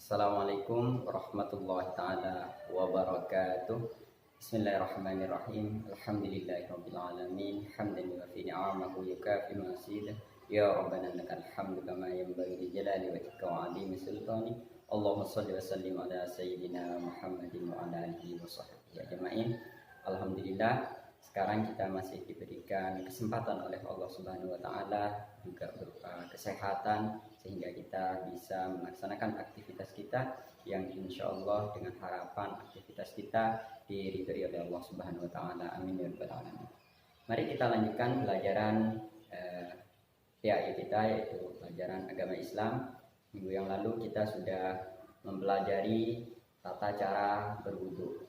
Assalamualaikum warahmatullahi taala wabarakatuh. Bismillahirrahmanirrahim. Alhamdulillahirabbil alamin. Hamdan yuwafi ni'amahu yukafi masidah. Ya Rabbana lakal hamdu kama yanbaghi li jalali wajhika wa 'azimi sultani. Allahumma shalli wa sallim ala sayyidina Muhammadin wa ala alihi wa sahbihi ajma'in. Alhamdulillah, sekarang kita masih diberikan kesempatan oleh Allah Subhanahu wa taala juga berupa kesehatan sehingga kita bisa melaksanakan aktivitas kita yang insya Allah dengan harapan aktivitas kita diridhoi oleh Allah Subhanahu wa taala. Amin ya rabbal alamin. Mari kita lanjutkan pelajaran PAI kita, yaitu pelajaran agama Islam. Minggu yang lalu kita sudah mempelajari tata cara berwudu.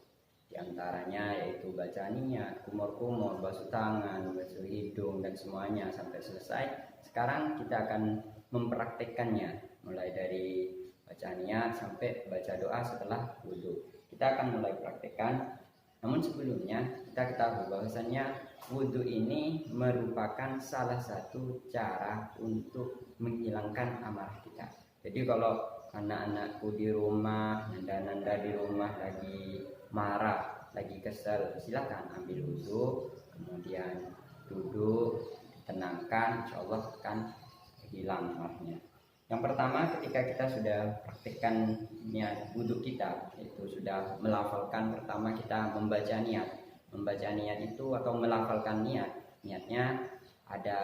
Di antaranya yaitu baca niat, kumur-kumur, basuh tangan, basuh hidung dan semuanya sampai selesai. Sekarang kita akan mempraktekkannya mulai dari baca niat sampai baca doa setelah wudhu. Kita akan mulai praktekkan. Namun sebelumnya kita ketahui bahwasannya wudhu ini merupakan salah satu cara untuk menghilangkan amarah kita. Jadi kalau anak-anakku di rumah, nanda-nanda di rumah lagi marah, lagi kesel, silakan ambil wudhu, kemudian duduk, tenangkan, insya Allah akan hilang marahnya. Yang pertama, ketika kita sudah praktikkan niat wudhu kita, itu sudah melafalkan. Pertama kita membaca niat. Membaca niat itu atau melafalkan niat, niatnya ada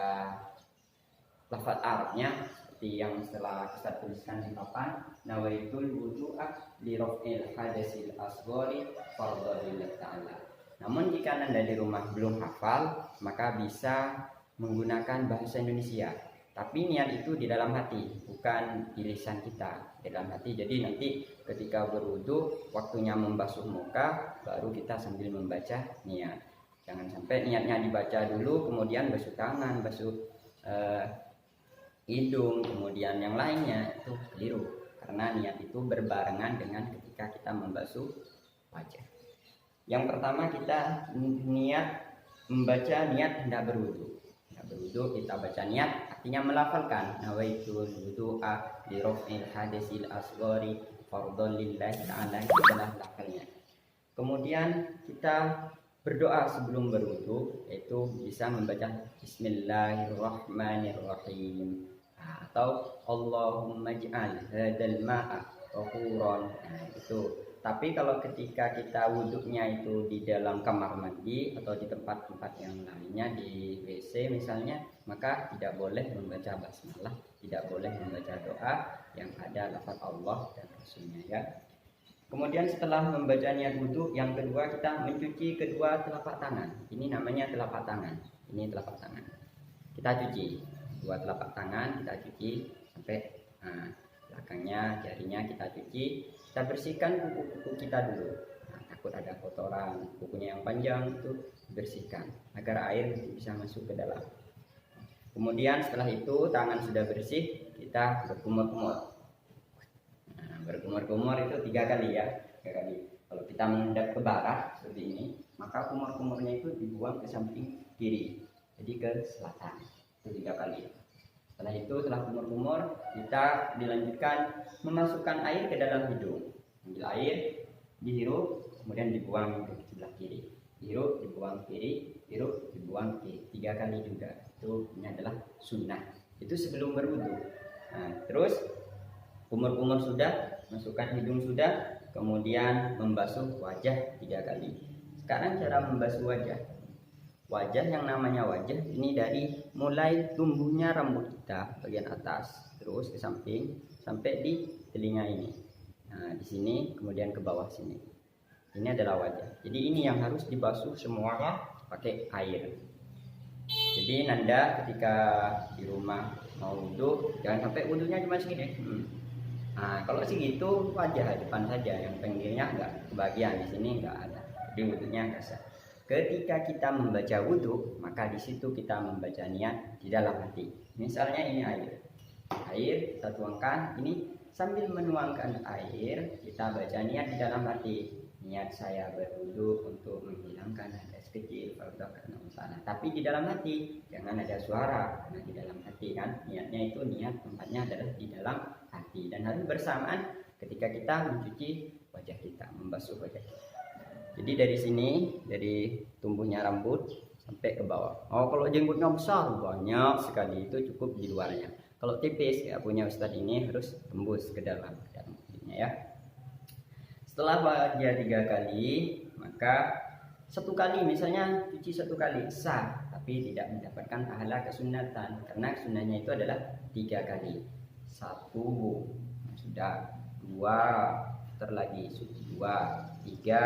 lafaz Arabnya seperti yang setelah kita tuliskan di papan, nawaitul wudu'a li raf'il hadasil asghari fardhu lillahi ta'ala. Namun jika Anda di rumah belum hafal, maka bisa menggunakan bahasa Indonesia. Tapi niat itu di dalam hati, bukan di lisan kita, di dalam hati. Jadi nanti ketika berwudu, waktunya membasuh muka, baru kita sambil membaca niat. Jangan sampai niatnya dibaca dulu, kemudian basuh tangan, basuh hidung, kemudian yang lainnya, itu keliru. Karena niat itu berbarengan dengan ketika kita membasuh wajah. Yang pertama kita niat membaca niat hendak berwudu. Berwudu kita baca niat, artinya melafalkan nawaitul wudu'a li raf'il hadasil asghari fardhu lillahi ta'ala, adalah lafalnya. Kemudian kita berdoa sebelum berwudu, yaitu bisa membaca Bismillahirrahmanirrahim atau Allahumma ij'al hadzal ma'a tahuran. Itu. Tapi kalau ketika kita wudhunya itu di dalam kamar mandi atau di tempat-tempat yang lainnya, di WC misalnya, maka tidak boleh membaca basmalah, tidak boleh membaca doa yang ada lafaz Allah dan Rasulnya, ya. Kemudian setelah membaca niat wudhu, yang kedua kita mencuci kedua telapak tangan. Ini namanya telapak tangan. Ini telapak tangan. Kita cuci dua telapak tangan, kita cuci sampai belakangnya, jarinya kita cuci. Kita bersihkan kuku-kuku kita dulu. Takut ada kotoran, kukunya yang panjang itu bersihkan agar air bisa masuk ke dalam. Kemudian setelah itu tangan sudah bersih, kita berkumur-kumur. Berkumur-kumur itu 3 kali, ya, 3 kali. Kalau kita menghadap ke barat seperti ini, maka kumur-kumurnya itu dibuang ke samping kiri, jadi ke selatan. Itu 3 kali. Setelah itu, setelah kumur-kumur, kita dilanjutkan memasukkan air ke dalam hidung. Ambil air, dihirup, kemudian dibuang ke sebelah kiri. Hirup, dibuang kiri, hirup, dibuang kiri. 3 kali juga. Ini adalah sunnah. Itu sebelum berwudu. Terus kumur-kumur sudah, masukkan hidung sudah, kemudian membasuh wajah 3 kali. Sekarang cara membasuh wajah. Wajah, yang namanya wajah ini dari mulai tumbuhnya rambut kita bagian atas terus ke samping sampai di telinga ini. Nah, di sini kemudian ke bawah sini. Ini adalah wajah. Jadi ini yang harus dibasuh semuanya pakai air. Jadi Nanda ketika di rumah mau wudhu, jangan sampai wudhunya cuma segini. Nah, kalau segitu wajah depan saja, yang pinggirnya enggak kebagian, di sini enggak ada. Jadi wudhunya enggak sah. Ketika kita membaca wudhu, maka di situ kita membaca niat di dalam hati. Misalnya ini air. Air kita tuangkan, ini sambil menuangkan air, kita baca niat di dalam hati. Niat saya berwudhu untuk menghilangkan hadas kecil, tapi di dalam hati, jangan ada suara, karena di dalam hati kan. Niatnya itu, niat tempatnya adalah di dalam hati dan harus bersamaan ketika kita mencuci wajah kita, membasuh wajah kita. Jadi dari sini, dari tumbuhnya rambut sampai ke bawah. Oh, kalau jenggotnya besar banyak sekali, itu cukup di luarnya. Kalau tipis ya punya Ustadz ini harus tembus ke dalam kulitnya ya. Setelah wajah 3 kali, maka 1 kali misalnya cuci 1 kali sah, tapi tidak mendapatkan pahala kesunatan karena sunnahnya itu adalah 3 kali. 1 sudah, 2 terlagi 2, 3,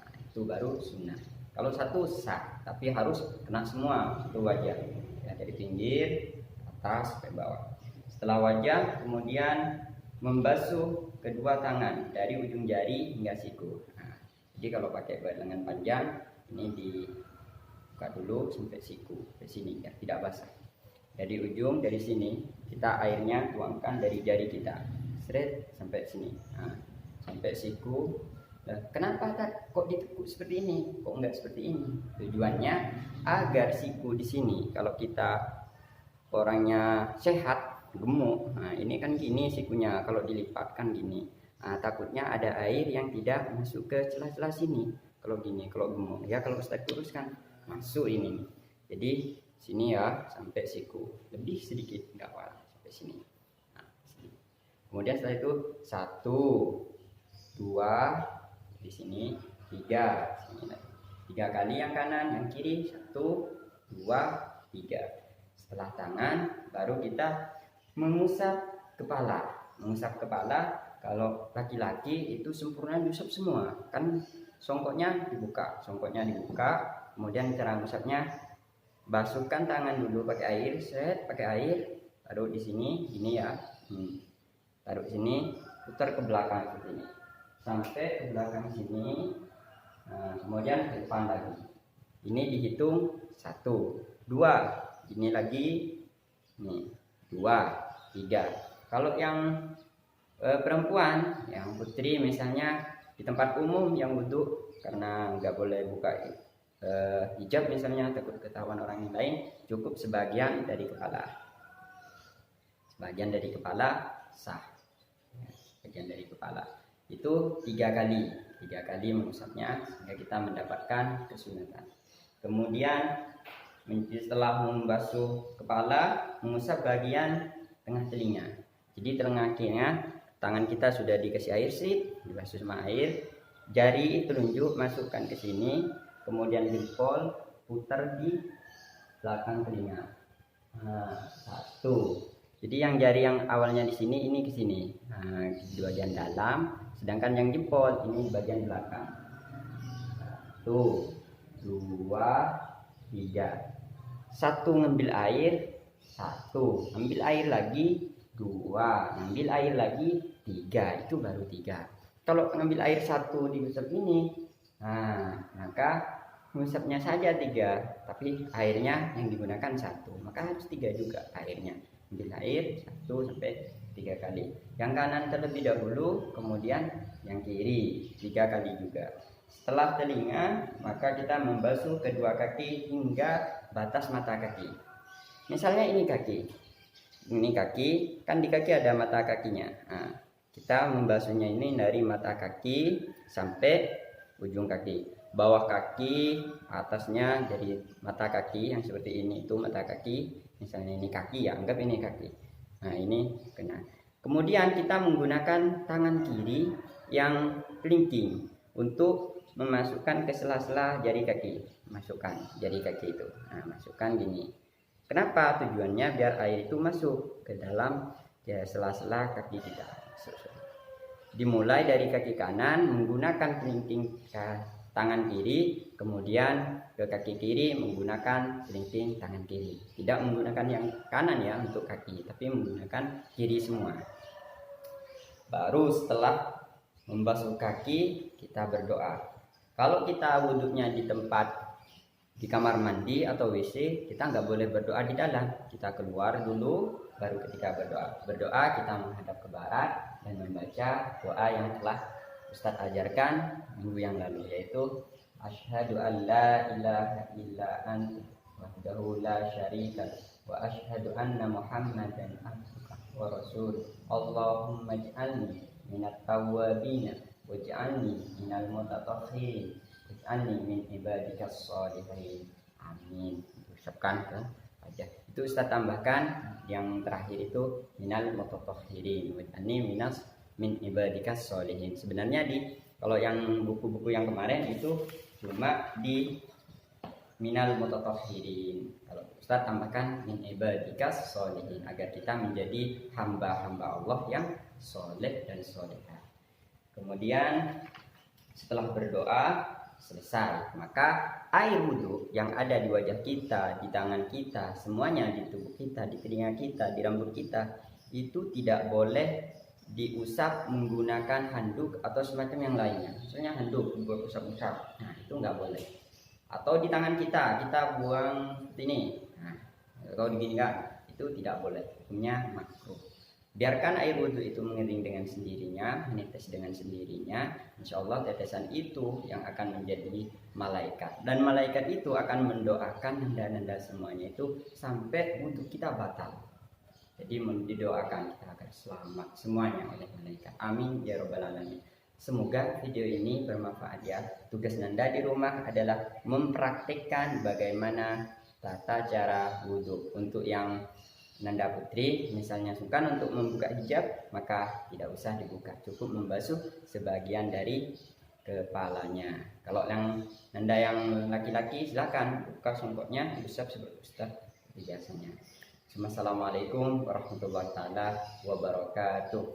nah, itu baru sunnah. Kalau 1 sah, tapi harus kena semua itu wajah ya, dari pinggir atas ke bawah. Setelah wajah kemudian membasuh kedua tangan dari ujung jari hingga siku. Nah, jadi kalau pakai lengan panjang ini dibuka dulu sampai siku ke sini ya, tidak basah. Dari ujung dari sini kita airnya tuangkan dari jari kita, seret sampai sini, nah, sampai siku. Nah, kenapa kok ditekuk seperti ini? Kok enggak seperti ini? Tujuannya agar siku di sini kalau kita orangnya sehat gemuk, nah ini kan gini sikunya, kalau dilipat kan gini, nah, takutnya ada air yang tidak masuk ke celah-celah sini kalau gini, kalau gemuk ya. Kalau Ustaz kurus kan masuk ini, jadi sini ya sampai siku, lebih sedikit enggak apa sampai sini. Nah, sini. Kemudian setelah itu 1, 2 di sini, 3 sini lagi. 3 kali yang kanan, yang kiri 1, 2, 3. Setelah tangan baru kita mengusap kepala. Mengusap kepala kalau laki-laki itu sempurna diusap semua. Kan songkoknya dibuka, kemudian cara mengusapnya basuhkan tangan dulu pakai air, pakai air, taruh di sini gini ya. Taruh di sini, putar ke belakang seperti ini. Sampai ke belakang sini. Nah, kemudian ke depan lagi. Ini dihitung 1, 2, ini lagi nih 2, 3. Kalau yang perempuan, yang putri misalnya di tempat umum yang wudhu karena nggak boleh buka hijab misalnya, takut ketahuan orang yang lain, cukup sebagian dari kepala. Sebagian dari kepala sah. Sebagian dari kepala itu 3 kali mengusapnya sehingga kita mendapatkan kesunatan. Kemudian setelah membasuh kepala, mengusap bagian tengah telinga. Jadi telinga kirinya, tangan kita sudah dikasih air sih, dibasuh sama air. Jari telunjuk masukkan ke sini, kemudian jempol putar di belakang telinga. Nah, 1. Jadi yang jari yang awalnya di sini ini ke sini. Nah, di bagian dalam, sedangkan yang jempol ini bagian belakang. 1, 2, 3. 1 ngambil air, 1 ambil air lagi, 2 ngambil air lagi, 3. Itu baru 3. Kalau ngambil air 1 diusap ini, nah maka mengusapnya saja 3, tapi airnya yang digunakan 1, maka harus 3 juga airnya. Ambil air 1 sampai 3 kali. Yang kanan terlebih dahulu, kemudian yang kiri 3 kali juga. Setelah telinga, maka kita membasuh kedua kaki hingga batas mata kaki. Misalnya ini kaki, kan di kaki ada mata kakinya. Nah, kita membasuhnya ini dari mata kaki sampai ujung kaki. Bawah kaki, atasnya dari mata kaki yang seperti ini itu mata kaki. Misalnya ini kaki ya, anggap ini kaki. Nah ini kena. Kemudian kita menggunakan tangan kiri yang kelingking untuk memasukkan ke sela-sela jari kaki. Masukkan jari kaki itu. Nah, masukkan gini. Kenapa? Tujuannya biar air itu masuk ke dalam ya, sela-sela kaki kita. Dimulai dari kaki kanan menggunakan kelingking tangan kiri, kemudian ke kaki kiri menggunakan kelingking tangan kiri. Tidak menggunakan yang kanan ya untuk kaki, tapi menggunakan kiri semua. Baru setelah membasuh kaki kita berdoa. Kalau kita wudhunya di tempat di kamar mandi atau WC, kita nggak boleh berdoa di dalam. Kita keluar dulu, baru ketika berdoa kita menghadap ke barat dan membaca doa yang telah Ustadz ajarkan minggu yang lalu, yaitu asyhadu an la ilaha illa anta wahdahu la syarika wa asyhadu anna muhammadan abduka wa rasul. Allahumma ij'alni minat tawwabin waj'alni minal mutatahhirin waj'alni min ibadikas sholihin. Amin. Ucapkan ke aja. Itu Ustaz tambahkan yang terakhir itu minal mutatahhirin waj'alni min ibadikas sholihin. Sebenarnya kalau yang buku-buku yang kemarin itu cuma di minal mutatahhirin. Kalau Ustaz tambahkan min ibadikas sholihin agar kita menjadi hamba-hamba Allah yang soleh dan solehah. Kemudian setelah berdoa selesai, maka air wudhu yang ada di wajah kita, di tangan kita, semuanya di tubuh kita, di telinga kita, di rambut kita, itu tidak boleh diusap menggunakan handuk atau semacam yang lainnya. Misalnya handuk buat usap-usap, nah itu nggak boleh. Atau di tangan kita buang seperti ini, nah kalau diginikan itu tidak boleh, hukumnya makruh. Biarkan air wudhu itu mengalir dengan sendirinya, menetes dengan sendirinya. Insya Allah tetesan itu yang akan menjadi malaikat, dan malaikat itu akan mendoakan nanda-nanda semuanya itu sampai wudhu kita batal. Jadi didoakan kita agar selamat semuanya oleh malaikat. Amin ya robbal alamin. Semoga video ini bermanfaat ya. Tugas Nanda di rumah adalah mempraktikkan bagaimana tata cara wudhu. Untuk yang Nanda putri misalnya sukar untuk membuka hijab, maka tidak usah dibuka, cukup membasuh sebagian dari kepalanya. Kalau yang Nanda yang laki-laki silakan buka songkoknya, usap seperti Ustaz biasanya. Assalamualaikum warahmatullahi wabarakatuh.